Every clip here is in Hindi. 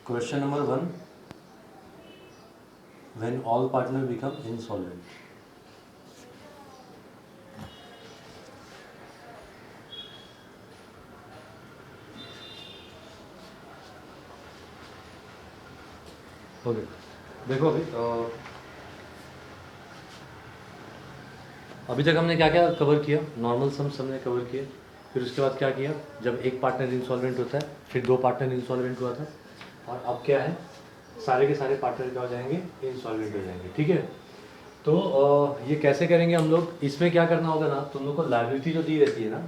Question number 1. When all partners become insolvent. Okay, देखो अभी तक हमने क्या क्या कवर किया। नॉर्मल सम्स हमने कवर किए, फिर उसके बाद क्या किया, जब एक पार्टनर इंसॉल्वेंट होता है, फिर दो पार्टनर इंसॉल्वेंट हुआ था, और अब क्या है, सारे के सारे पार्टनर क्या हो जाएंगे, इंसॉल्वेंट हो जाएंगे। ठीक है, तो ये कैसे करेंगे हम लोग। इसमें क्या करना होगा ना, तुम लोग को लायबिलिटी जो दी रहती है ना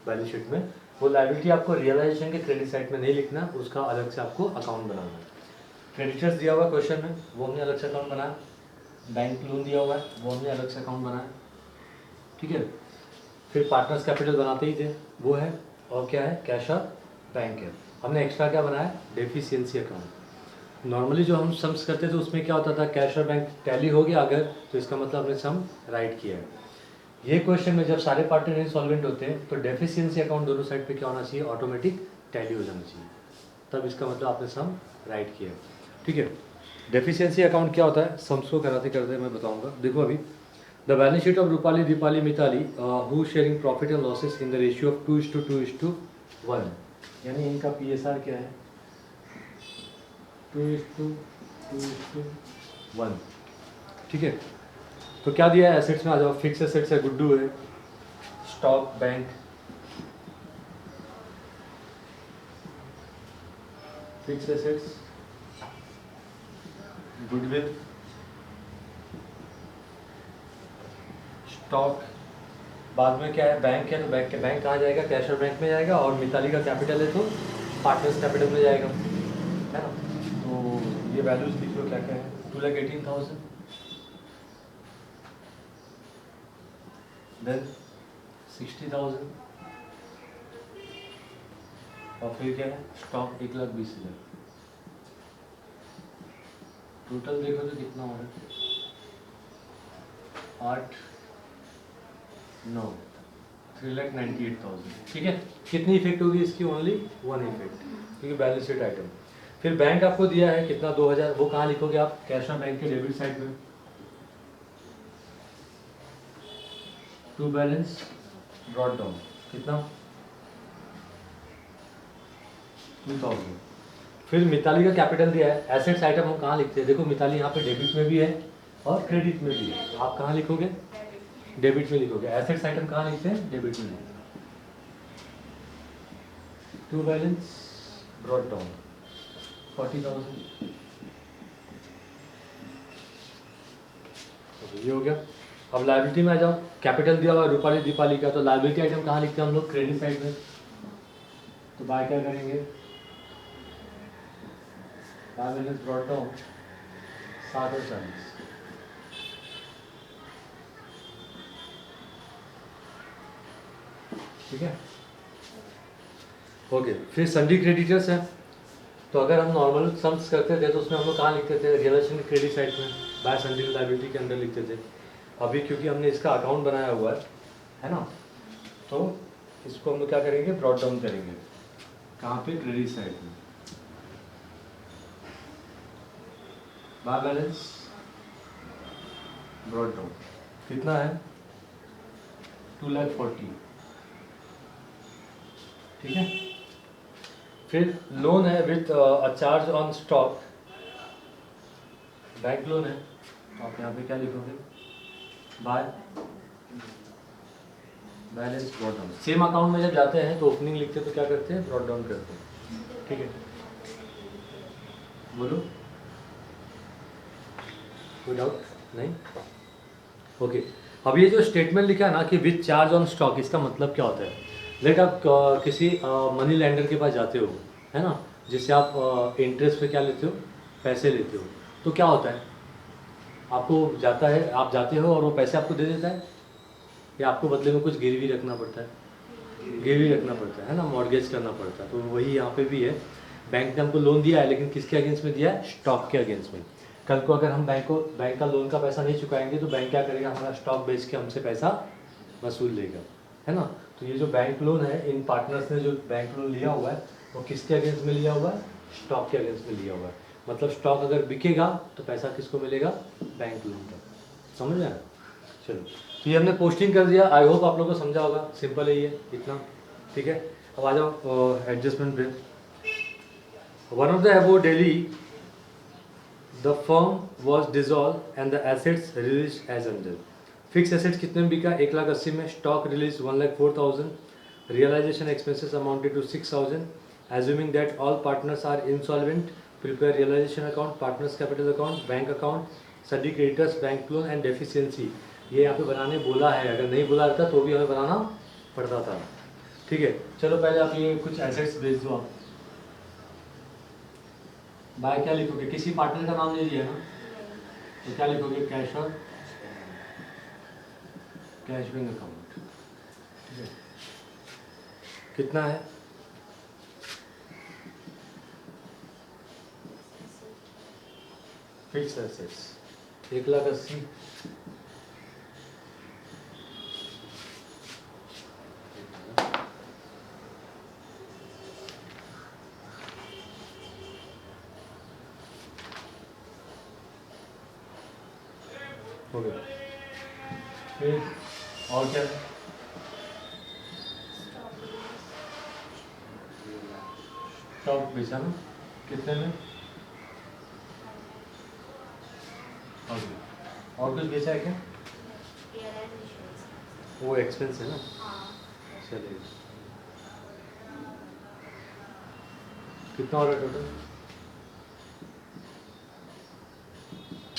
बैलेंस शीट में, वो लायबिलिटी आपको रियलाइजेशन के क्रेडिट साइड में नहीं लिखना, उसका अलग से आपको अकाउंट बनाना है। क्रेडिटर्स दिया हुआ क्वेश्चन में, वो हमने अलग से अकाउंट बनाया। बैंक लोन दिया हुआ है, वो हमने अलग से अकाउंट बनाया। ठीक है, फिर पार्टनर्स कैपिटल बनाते ही थे, वो है, और क्या है, कैश और बैंक है। हमने एक्स्ट्रा क्या बनाया, डेफिशिएंसी अकाउंट। नॉर्मली जो हम सम्स करते थे उसमें क्या होता था, कैश और बैंक टैली हो गया अगर, तो इसका मतलब हमने सम राइट किया है। ये क्वेश्चन में जब सारे पार्टनर इंसॉल्वेंट होते हैं तो डेफिशिएंसी अकाउंट दोनों साइड पे क्या होना चाहिए, ऑटोमेटिक टैली हो जाना चाहिए, तब इसका मतलब आपने सम राइट किया। ठीक है, डेफिशिएंसी अकाउंट क्या होता है, सम्स को कराते करते मैं बताऊंगा। देखो अभी, the balance sheet of Rupali, Deepali, Mitali who sharing profit and losses in the ratio of 2:2:1, यानी इनका PSR क्या है, 2:2:1। ठीक है, तो क्या दिया है, एसेट्स में आ जाओ। फिक्स एसेट्स है, गुड्डू है, stock, bank, fix assets, goodwill, stock. बाद में क्या है, बैंक है, तो बैंक के बैंक कहाँ जाएगा, कैश और बैंक में जाएगा, और मिताली का कैपिटल है तो पार्टनर्स कैपिटल में जाएगा, है ना। तो ये वैल्यूज लिख लो क्या क्या है, 2,18,000, देन 60,000, और फिर क्या है, स्टॉक 1,20,000। टोटल देखो तो कितना हो रहा है, 8, 9, 3,98,000। ठीक है, कितनी इफेक्ट होगी इसकी, ओनली 1 इफेक्ट, क्योंकि बैलेंस शीट आइटम। फिर बैंक आपको दिया है कितना, 2,000, वो कहाँ लिखोगे आप, कैश और बैंक के डेबिट साइड में। टू बैलेंस ब्रॉट डाउन कितना, 2,000। फिर मिताली का कैपिटल दिया है, एसेट्स आइटम हम कहाँ लिखते हैं, देखो मिताली यहाँ पे डेबिट में भी है और क्रेडिट में भी है, आप कहाँ लिखोगे, डेबिट में लिखोगे। एसेट्स आइटम कहाँ लिखते हैं, डेबिट में लिखते हैं। टू बैलेंस ब्रॉट डाउन 40,000, ये हो गया। अब लायबिलिटी में आ जाओ, कैपिटल दिया हुआ रूपाली दीपाली का, तो लायबिलिटी आइटम कहाँ लिखते हैं हम लोग, क्रेडिट साइड में। तो बाय क्या करेंगे, बाय बैलेंस ब्रॉट डाउन 60 और 40। ठीक है, ओके। फिर सन्डी क्रेडिटर्स है, तो अगर हम नॉर्मल सम्स करते थे तो उसमें हम लोग कहाँ लिखते थे, रियलाइजेशन क्रेडिट साइड में, बाय सन्डी लायबिलिटी के अंदर लिखते थे। अभी क्योंकि हमने इसका अकाउंट बनाया हुआ है ना, तो इसको हम लोग क्या करेंगे, ब्रॉट डाउन करेंगे, कहाँ पे, क्रेडिट साइड में। बाय बैलेंस ब्रॉट डाउन कितना है, 2,40,000। ठीक है, फिर लोन है with charge on stock, bank loan है, तो आप यहाँ पे क्या लिखोगे, by balance brought down. Same account में जब जाते हैं तो ओपनिंग लिखते हैं, तो क्या करते हैं, ब्रॉट डाउन करते हैं। ठीक है, बोलो, कोई डाउट नहीं, ओके। अब ये जो स्टेटमेंट लिखा है ना कि विथ चार्ज ऑन स्टॉक, इसका मतलब क्या होता है, लेट आप किसी मनी लैंडर के पास जाते हो, है ना, जिससे आप इंटरेस्ट पे क्या लेते हो, पैसे लेते हो, तो क्या होता है, आपको जाता है, आप जाते हो और वो पैसे आपको दे देता है, या आपको बदले में कुछ गिरवी रखना पड़ता है, गिरवी रखना पड़ता है ना, मॉर्गेज करना पड़ता है। तो वही यहाँ पे भी है, बैंक ने हमको लोन दिया है, लेकिन किसके अगेंस्ट में दिया है, स्टॉक के अगेंस्ट में। कल को अगर हम बैंक का लोन का पैसा नहीं चुकाएंगे तो बैंक क्या करेगा, हमारा स्टॉक बेच के हमसे पैसा वसूल लेगा, है ना। तो ये जो बैंक लोन है, इन पार्टनर्स ने जो बैंक लोन लिया हुआ है वो किसके अगेंस्ट में लिया हुआ है, स्टॉक के अगेंस्ट में लिया हुआ है। मतलब स्टॉक अगर बिकेगा तो पैसा किसको मिलेगा, बैंक लोन का। समझ में आया? चलो, तो ये हमने पोस्टिंग कर दिया। आई होप आप लोगों को समझा होगा, सिंपल है ये इतना, ठीक है। अब आ जाओ एडजस्टमेंट पे। One of the above daily the firm was dissolve and the assets release as under. Fix assets कितने में बिका, 1,80,000 में। Stock release 1,04,000। Realisation expenses amounted to 6,000। Assuming that all partners are insolvent, prepare realisation account, partners capital account, bank account, sundry creditors, bank loan and deficiency. ये यहाँ पे बनाने बोला है, अगर नहीं बोला रहता तो भी हमें बनाना पड़ता था, ठीक है। चलो पहले आप ये कुछ एसेट्स भेज दो आप। बाय क्या लिखोगे, किसी पार्टनर का नाम ले लिया ना, तो क्या लिखोगे, कैश और कैश बैंक अकाउंट, ठीक है। कितना है, फिक्स एसेट्स 1,80,000। हो गया। फिर और क्या है, स्टॉक बेचा ना, कितने में, और कुछ बेचा है क्या, वो एक्सपेंस है ना, चलिए। कितना हो रहा है टोटल,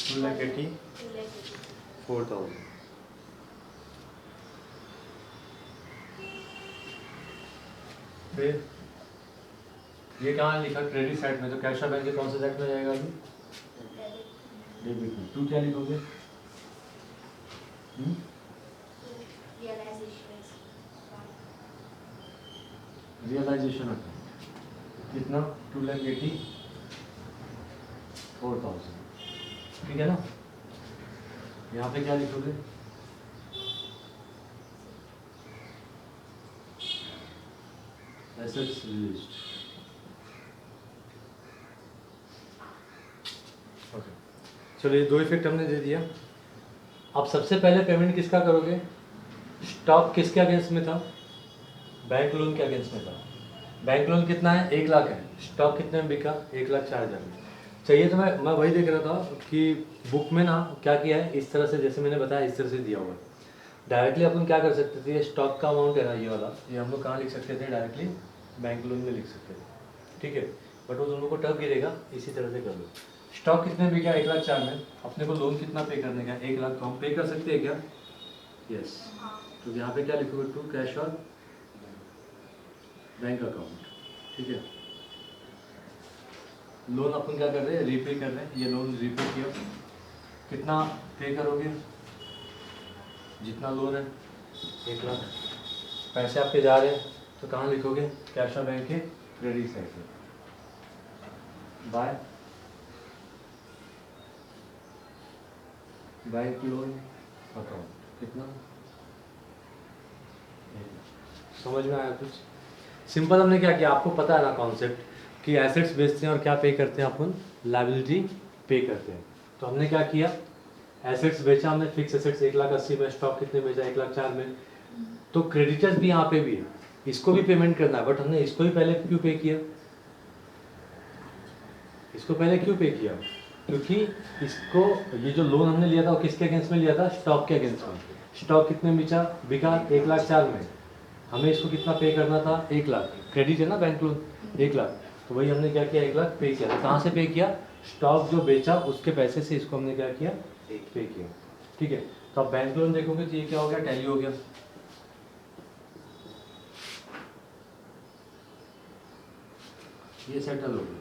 2,84,000। फिर ये कहाँ लिखा, क्रेडिट साइड में, तो कैश बैंक के कौन से साइड में जाएगा अभी, डेबिट में। तू क्या लिखोगे, रियलाइजेशन अकाउंट, कितना, 2,84,000, ठीक है ना। यहाँ पे क्या लिखोगे, एसेट्स लिस्ट, ओके। चलो ये दो इफेक्ट हमने दे दिया। अब सबसे पहले पेमेंट किसका करोगे, स्टॉक किसके अगेंस्ट में था, बैंक लोन के अगेंस्ट में था। बैंक लोन कितना है, 1,00,000 है। स्टॉक कितने में बिका, 1,04,000 में। चाहिए तो मैं वही देख रहा था कि बुक में ना क्या किया है, इस तरह से जैसे मैंने बताया इस तरह से दिया हुआ है। डायरेक्टली अपन क्या कर सकते थे, ये स्टॉक का अमाउंट है ना, ये वाला, ये हम लोग कहाँ लिख सकते थे, डायरेक्टली बैंक लोन में लिख सकते थे, ठीक है। बट वो दोनों को टफ गिरेगा, इसी तरह से कर लो। स्टॉक कितने में बिका, 1,04,000 में। अपने को लोन कितना पे करने का, 1,00,000 तो हम पे कर सकते हैं क्या, यस। तो यहाँ पे क्या लिखोगे, टू कैश और बैंक अकाउंट, ठीक है। लोन अपन क्या कर रहे हैं, रीपे कर रहे हैं। ये लोन रीपे किया, कितना पे करोगे, जितना लोन है 1,00,000। पैसे आपके जा रहे हैं तो कहाँ लिखोगे, कैश और बैंक के क्रेडिट साइड पे, बाय बैंक लोन अकाउंट, कितना, समझ में आया कुछ। सिंपल हमने क्या किया, आपको पता है ना कॉन्सेप्ट कि एसेट्स बेचते हैं और क्या पे करते हैं अपन, लायबिलिटी पे करते हैं। तो हमने क्या किया, एसेट्स बेचा हमने, फिक्स एसेट्स 1,80,000 में। स्टॉक कितने बेचा, 1,04,000 में। तो क्रेडिटर्स भी यहाँ पे भी है, इसको भी पेमेंट करना है। बट हमने इसको ही पहले क्यों पे किया, इसको पहले क्यों पे किया, क्योंकि इसको, ये जो लोन हमने लिया था वो किसके अगेंस्ट में लिया था, स्टॉक के अगेंस्ट में। स्टॉक कितने बिका, 1,04,000 में। हमें इसको कितना पे करना था, 1,00,000। क्रेडिट है ना बैंक लोन, 1,00,000। तो वही हमने क्या किया, 1,00,000 पे किया। तो कहाँ से पे किया, स्टॉक जो बेचा उसके पैसे से इसको हमने क्या किया, पे किया, ठीक है। तो आप बैंक लोन देखोगे तो ये क्या हो गया, टैली हो गया, ये सेटल हो गया,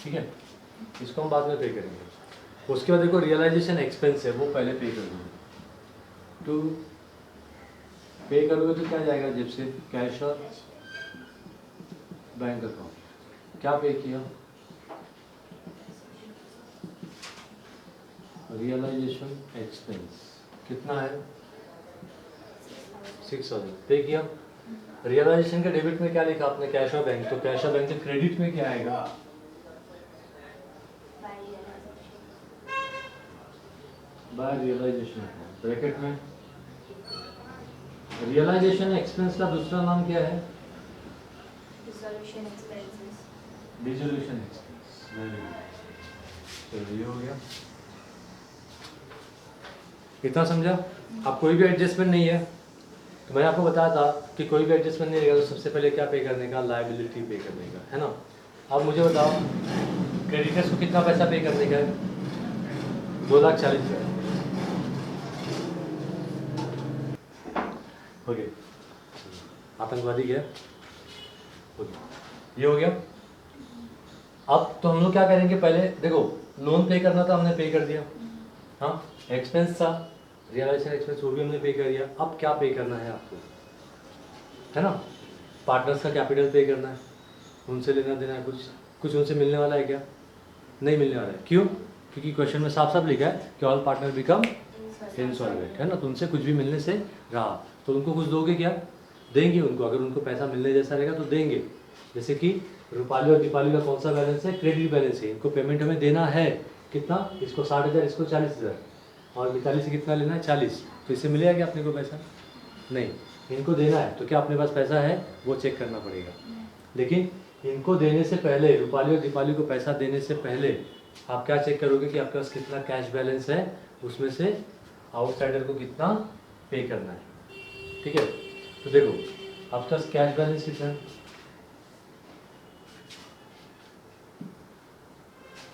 ठीक है। इसको हम बाद में पे करेंगे। उसके बाद देखो रियलाइजेशन एक्सपेंस है, वो पहले पे कर दूंगा। तो पे करोगे तो क्या जाएगा जेब से, कैश और बैंक अकाउंट। क्या पे किया, रियलाइजेशन एक्सपेंस कितना है, 6,000 पे किया। रियलाइजेशन के डेबिट में क्या लिखा आपने, कैश और बैंक, तो कैश और बैंक के क्रेडिट में क्या आएगा, बाय रियलाइजेशन ब्रैकेट में। रियलाइजेशन एक्सपेंस का दूसरा नाम क्या है, dissolution expenses. Dissolution expense. Very good, चलो ये हो गया, इतना समझा। अब कोई भी एडजस्टमेंट नहीं है तो मैंने आपको बताया था कि कोई भी एडजस्टमेंट नहीं रहेगा तो सबसे पहले क्या पे करने का, लायबिलिटी पे करने का, है ना। अब मुझे बताओ क्रेडिटर्स को कितना पैसा पे करने का है, 2,40,000। हो गया, आतंकवादी गया, हो गया, ये हो गया। अब तो हम लोग क्या करेंगे, पहले देखो लोन पे करना था, हमने पे कर दिया, हाँ एक्सपेंस था रियलाइजेशन एक्सपेंस, वो भी हमने पे कर दिया। अब क्या पे करना है आपको, है ना, पार्टनर्स का कैपिटल पे करना है, उनसे लेना देना है, कुछ उनसे मिलने वाला है क्या, नहीं मिलने वाला है। क्यों, क्योंकि क्वेश्चन में साफ साफ लिखा है कि ऑल पार्टनर बिकम इंसॉल्वेंट, है ना, तो उनसे कुछ भी मिलने से रहा तो उनको कुछ दोगे क्या, देंगे उनको, अगर उनको पैसा मिलने जैसा रहेगा तो देंगे। जैसे कि रूपाली और दीपाली का कौन सा बैलेंस है, क्रेडिट बैलेंस है, इनको पेमेंट हमें देना है कितना, इसको 60,000, इसको 40,000, और मिताली से कितना लेना है 40, तो इससे मिलेगा क्या अपने को पैसा, नहीं, इनको देना है तो क्या अपने पास पैसा है वो चेक करना पड़ेगा। लेकिन इनको देने से पहले, रूपाली और दीपाली को पैसा देने से पहले आप क्या चेक करोगे कि आपके पास कितना कैश बैलेंस है, उसमें से आउटसाइडर को कितना पे करना है, ठीक है। तो देखो आपके पास कैश बैलेंस कितना है,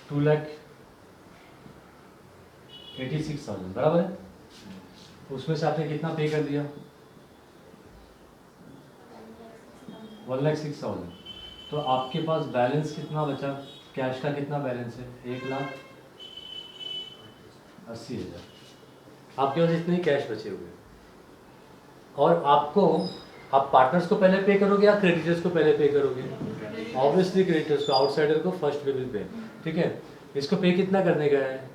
2,86,000 बराबर है, उसमें से आपने कितना पे कर दिया, 1,06,000, तो आपके पास बैलेंस कितना बचा, कैश का कितना बैलेंस है, 1,80,000, आपके पास इतने ही कैश बचे हुए। और आपको, आप पार्टनर्स को पहले पे करोगे या क्रेडिटर्स को पहले पे करोगे, ऑब्वियसली क्रेडिटर्स को, आउटसाइडर को फर्स्ट वे विल पे, ठीक है। इसको पे कितना करने का है,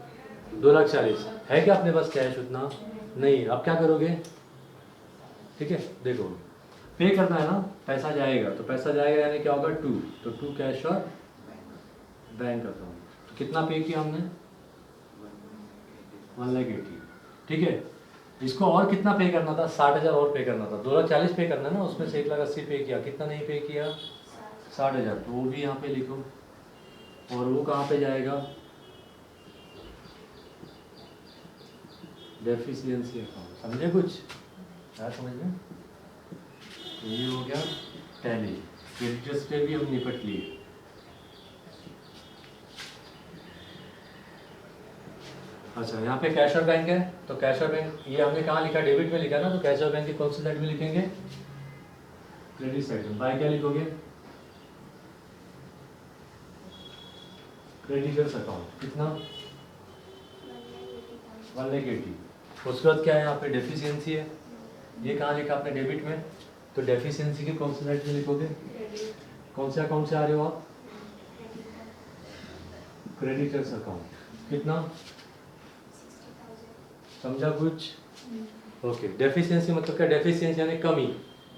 2,40,000 है क्या अपने पास कैश उतना, नहीं, अब क्या करोगे, ठीक है, देखो पे करना है ना, पैसा जाएगा तो पैसा जाएगा यानी क्या होगा 2, तो 2 कैश और बैंक अकाउंट, तो कितना पे किया हमने 1,80,000, ठीक है। इसको और कितना पे करना था, 60,000 और पे करना था, 2,40,000 पे करना है ना, उसमें से 1,80,000 पे किया, कितना नहीं पे किया 60,000, तो वो भी यहाँ पे लिखो, और वो कहाँ पे जाएगा, डेफिशिएंसी अकाउंट, समझे कुछ, क्या समझ में, ये हो गया टैली, क्रेडिटर्स पे भी हम निपट लिए। अच्छा यहाँ पे कैश और बैंक है, तो कैश और बैंक ये हमने कहाँ लिखा, डेबिट में लिखा ना, तो कैश और बैंक की कौन सी साइड में लिखेंगे, क्रेडिट साइड में। बाय क्या लिखोगे, क्रेडिटर्स अकाउंट, कितना 1,80,000, उसके बाद क्या है यहाँ पे डेफिशिएंसी है, ये कहाँ लिखा आपने डेबिट में, तो डेफिशिएंसी के कौन सी साइड में लिखोगे, कौन से अकाउंट से आ रहे हो आप, क्रेडिटर्स अकाउंट, कितना, समझा कुछ, ओके। डेफिशिएंसी मतलब क्या, डेफिशिएंसी यानी कमी,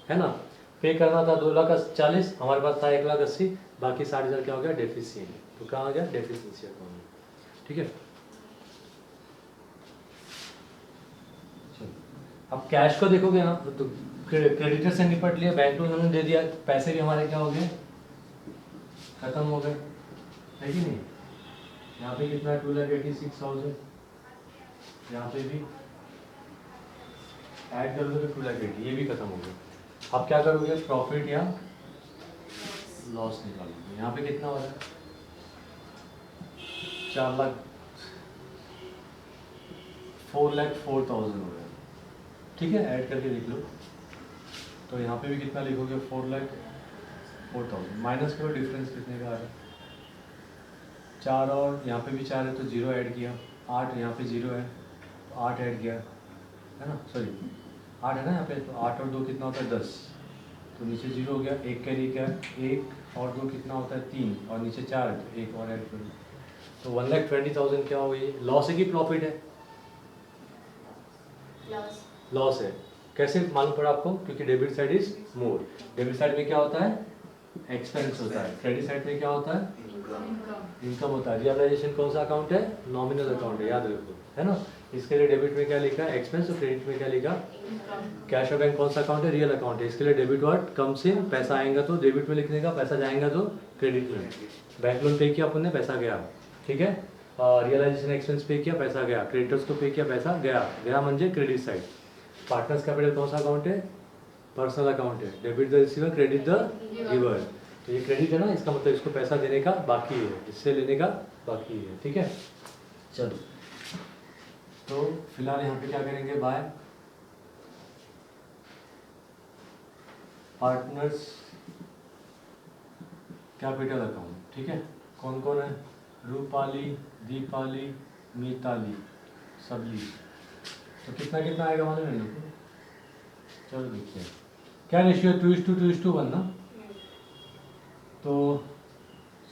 है ना, पे करना था 2,40,000, हमारे पास था 1,80,000, बाकी 60,000 क्या हो गया डेफिशिएंट, तो कहाँ आ गया डेफिशिएंसी अकाउंट में, ठीक है। अब कैश को देखोगे ना, तो क्रेडिटर से निपट लिया, बैंक लोन हमने दे दिया, पैसे भी हमारे क्या हो गए, खत्म हो गए, है कि नहीं। यहाँ पे कितना 2,86,000, यहाँ पे भी ऐड करोगे तो 2,80,000, ये भी खत्म हो गया। अब क्या करोगे, प्रॉफिट या लॉस निकालोगे, यहाँ पे कितना हो रहा है 4,04,000 हो रहा है, ठीक है, ऐड करके देख लो, तो यहाँ पे भी कितना लिखोगे 4,04,000, माइनस करो डिफरेंस कितने का आ रहा है, 4 और यहाँ पे भी 4 है तो 0 ऐड किया, 8 यहाँ पे 0 है तो 8 ऐड किया, है ना, सॉरी 8 है ना यहाँ पे, तो 8 और 2 कितना होता है 10, तो नीचे 0 हो गया, 1 कैरी क्या, 1 और 2 कितना होता है 3, और नीचे 4 है तो 1 और ऐड करो, तो 1,20,000 क्या हो गई, लॉस है कि प्रॉफिट है, लॉस है, कैसे मालूम पड़ा आपको? क्योंकि debit side is more. Debit side में क्या होता है? एक्सपेंस होता है। क्रेडिट साइड में क्या होता है? इनकम होता है। रियलाइजेशन कौन सा अकाउंट है? नॉमिनल अकाउंट है, याद रखो, है ना। इसके लिए डेबिट में क्या लिखा है? एक्सपेंस, और क्रेडिट में क्या लिखा? कैश और बैंक कौन सा अकाउंट है? रियल अकाउंट है। इसके लिए डेबिट वर्ड कम्स इन, पैसा आएगा तो डेबिट में लिखने का, पैसा जाएगा तो क्रेडिट में। बैंक लोन पे किया अपन ने, पैसा गया, ठीक है। रियलाइजेशन एक्सपेंस पे किया, पैसा गया। क्रेडिटर्स को पे किया, पैसा गया। गया म्हणजे क्रेडिट साइड। पार्टनर्स कैपिटल कौन सा अकाउंट है? पर्सनल अकाउंट है। Debit the receiver, credit the giver. तो ये क्रेडिट है ना, इसका मतलब इसको पैसा देने का बाकी है, इससे लेने का बाकी है, ठीक है। चलो, तो फिलहाल यहाँ पे क्या करेंगे? बाय पार्टनर्स कैपिटल अकाउंट, ठीक है। कौन कौन है? रूपाली, दीपाली, मिताली, सबली। तो कितना कितना आएगा मालूम है लोग? चलो देखिए, क्या रेशियो? 2:2:1 ना। तो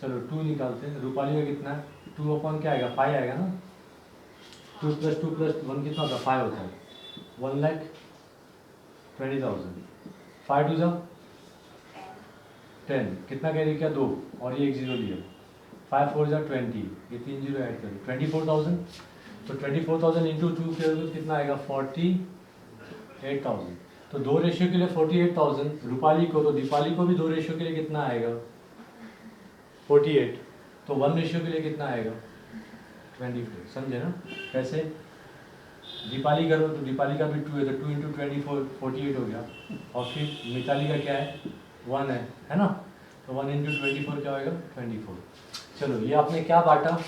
चलो 2 निकालते हैं। रूपाली में कितना है? 2 अपॉन क्या आएगा? 5 आएगा ना। 2 + 2 + 1 कितना होता है? 5 होता है। 1,20,000। 5 2 10। कितना कैरी किया? 2, और ये एक 0 लिया। 5 4 20, ये 3 0 ऐड करें, 24,000। तो 24,000 इंटू 2 कितना आएगा? 48,000। तो 2 रेशियो के लिए 48,000 रूपाली को, तो दीपाली को भी 2 रेशियो के लिए कितना आएगा? 48। तो 1 रेशियो के लिए कितना आएगा? 24। समझे ना कैसे? दीपाली करो तो दीपाली का भी 2 है, तो 2 × 24 48 हो गया। और फिर मिताली का क्या है? 1 है ना। तो 1 × 24 क्या होगा? 24। चलो, ये आपने क्या बांटा?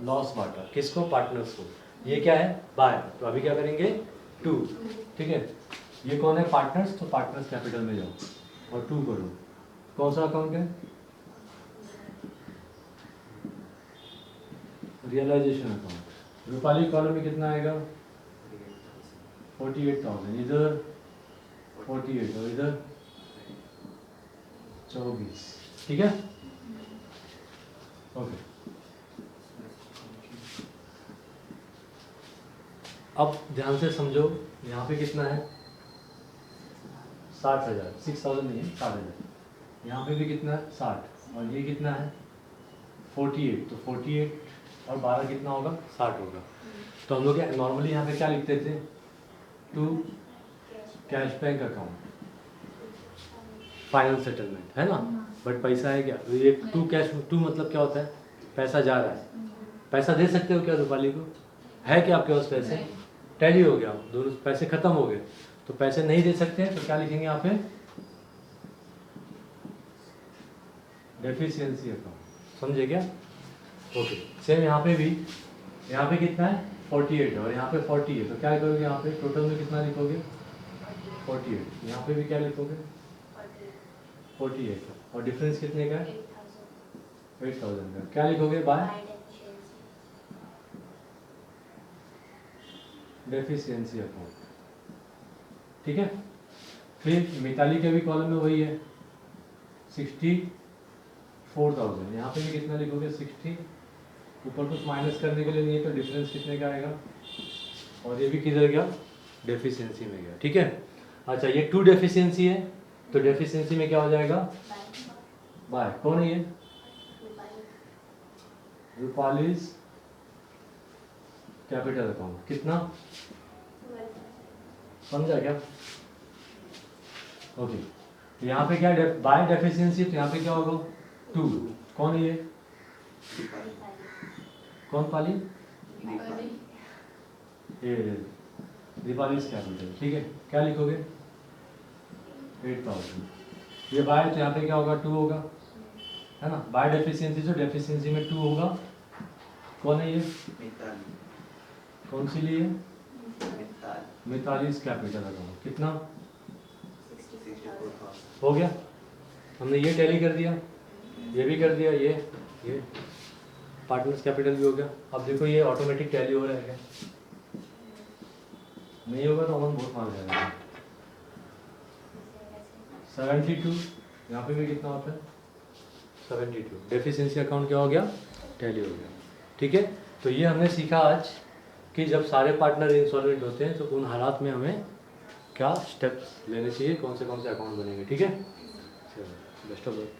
लॉस बांटा। किसको? पार्टनर्स को। ये क्या है? बाय। तो अभी क्या करेंगे? 2, ठीक है। ये कौन है? पार्टनर्स। तो पार्टनर्स कैपिटल में जाओ और 2 करो। कौन सा अकाउंट है? Realisation account. रूपाली कॉलम में कितना आएगा? 48,000। इधर 48 और इधर 24, ठीक है। ओके, अब ध्यान से समझो, यहाँ पे कितना है? 60,000। 6,000 नहीं है, 60,000। यहाँ पे भी कितना है? 60। और ये कितना है? 48। तो 48 और 12 कितना होगा? 60 होगा। तो हम लोग नॉर्मली यहाँ पे क्या लिखते थे? 2 cash bank account, final settlement, है ना। बट पैसा है क्या? ये 2 कैश, 2 मतलब क्या होता है? पैसा जा रहा है। पैसा दे सकते हो क्या रूपाली को? है क्या आपके पास पैसे? टैली हो गया, दोनों पैसे खत्म हो गए। तो पैसे नहीं दे सकते हैं, तो क्या लिखेंगे यहाँ पे? Deficiency account. समझे क्या? ओके, सेम यहाँ पे भी। यहाँ पे कितना है? 48 है, और यहाँ पे 40 है। तो क्या करोगे? यहाँ पे टोटल में कितना लिखोगे? 48। यहाँ पे भी क्या लिखोगे? 48। और डिफरेंस कितने का है? 8,000 का। क्या लिखोगे? बाय डेफिशिएंसी अकाउंट, ठीक है। फिर मिताली के भी कॉलम में वही है, 64,000। यहाँ पे भी कितना लिखोगे? 60। ऊपर कुछ माइनस करने के लिए नहीं है, तो डिफरेंस कितने का आएगा? और ये भी किधर गया? डेफिशिएंसी में गया, ठीक है। अच्छा, ये 2 डेफिशिएंसी है, तो डेफिशिएंसी में क्या हो जाएगा? बाय। कौन है ये? Rupali's capital account. कितना? समझा क्या? ओके, तो यहाँ पे क्या? बाय डेफिशिएंसी, तो यहाँ पे क्या होगा? 2। कौन है ये? कौन पाली? ये दीपालीज कैपिटल, ठीक है। क्या लिखोगे? 8,000। ये बाय, तो यहाँ पे क्या होगा? 2 होगा, है ना। बाय डेफिशिएंसी, तो डेफिशिएंसी में 2 होगा। कौन है ये? कौन सी लिए? मितालीज कैपिटल अकाउंट। कितना हो गया? हमने ये टैली कर दिया, ये भी कर दिया, ये पार्टनर्स कैपिटल भी हो गया। अब देखो, ये ऑटोमेटिक टैली हो रहा है क्या? नहीं होगा तो हम बहुत मार जाएगा। 72। यहाँ पे भी कितना होता है? 72। डेफिशिएंसी अकाउंट क्या हो गया? टैली हो गया, ठीक है। तो ये हमने सीखा आज कि जब सारे पार्टनर इंसॉल्वेंट होते हैं तो उन हालात में हमें क्या स्टेप्स लेने चाहिए, कौन से अकाउंट बनेंगे। ठीक है, चलो बेस्ट ऑफ लक।